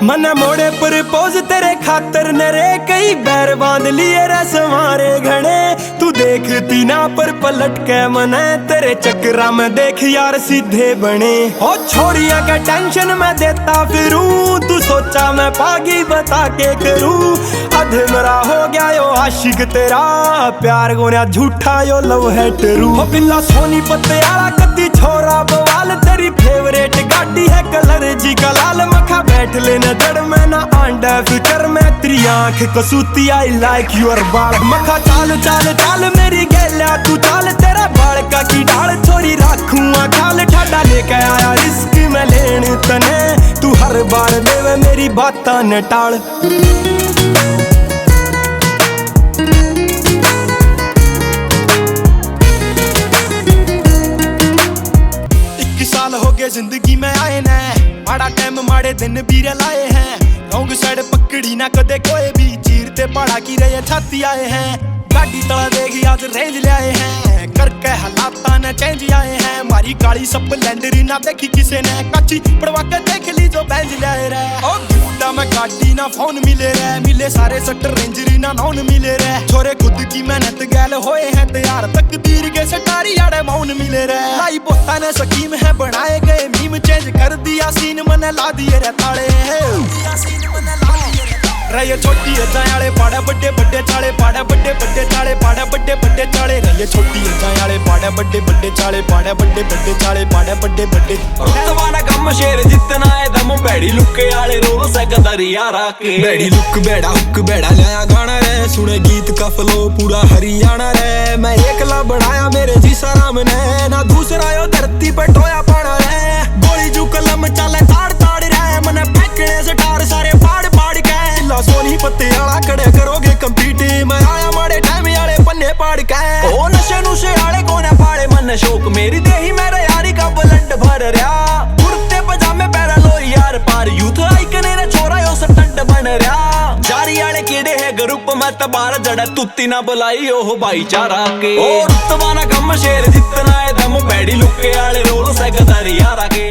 मने मोड़े प्रपोज तेरे खातर नरे कई बैर बांध लिए रे सवारे घने। तू देखती ना पर पलट के मने तेरे चक्रा में देख यार सीधे बने। ओ छोरिया का टेंशन मैं देता फिरूं, तू सोचा मैं पागी बता के करूं। अधे मरा हो गया यो आशिक तेरा, प्यार गोया झूठा यो लव है टरू। ओ बिल्ला सोनी पत्ते आला कद्दी छोरा बवाल, तेरी फेवरेट गाड़ी है कलर जी का लाल। मखा बैठ लेना जड़ में ना आंडा फिकर में, तेरी आंख कसूती आई लाइक यूर बाल। मखा चाल चाल चाल मेरी गैल्या तू चाल, तेरा बाल का की डाल छोरी राखूंगा ख्याल। ठाडा लेके आया रिस्क में लेन तने, तू हर बार देवे मेरी बातां न टाल। साल हो गए जिंदगी में आए ने, माड़ा टाइम माड़े दिन भी लाए हैं। रॉन्ग साइड पकड़ी ना कदे कोई भी, चीरते पहाड़ा की रहे छाती आए हैं। गाड़ी तला देखी आज रेंज ले आए हैं, करके हालात ने चेंज आए हैं। मारी काली स्प्लेंडर ना देखी किसे ने, कच्ची पड़वा के देख ली जो बेंच ले आए रे। ओ गिफ्टा में गाड़ी ना फोन मिले रे, मिले सारे सट्टर रेंजरी ना नॉन मिले रे। छोरे खुद की मेहनत गैल होए हैं तैयार, तकदीर के सटारी आड़े मौन मिले रे। लाई बोता ने स्कीम है बनाए गए मीम, चेंज कर दिया सीन मने ला दिए रे ताले। रहे छोटी जायाले पाड़ा बड्डे बड्डे चाले, पाड़ा बड्डे बड्डे चाले, पाड़ा बड्डे बड्डे चाले। रहे छोटी जायाले पाड़ा बड्डे बड्डे चाले, पाड़ा बड्डे बड्डे चाले, पाड़ा बड्डे बड्डे। रुतवाना कम शेर जितना है दम, बैड़ी लुके आले रोल से कदरिया राके। बैड़ी लुक बैड़ा हुक बैड़ा लाया गाना रे, सुने गीत का फ्लो पूरा हरियाणा रे। मैं एकला बनाया मेरे जी सराम ने, ना दूसरा यो धरती पे टोया पाना रे। गोली जू कलम चले ताड़ ताड़ रे, मने फेंकने से टार सारे फाड़ फाड़ के। सोनी पत्ते आला कड़े करोगे कंपीट, मैं आया माड़े टाइम आले पन्ने पाड़ के। ओ नशे नुशे आले कोने पाड़े मन शौक, मेरी देही मेरे यारी का बुलंड भर रहा। कुर्ते पजामे पैरा लो यार पार, यूथ आइकन ने छोरा यो सटंड बन रहा। जारी आले कीड़े है ग्रुप में तबार, जड़ा तुत्ती ना बुलाई ओह भाईचारा के। ओ रुतवाना कम शेर जितना है दम, बैड़ी लुके आले रोल से गदरिया राके।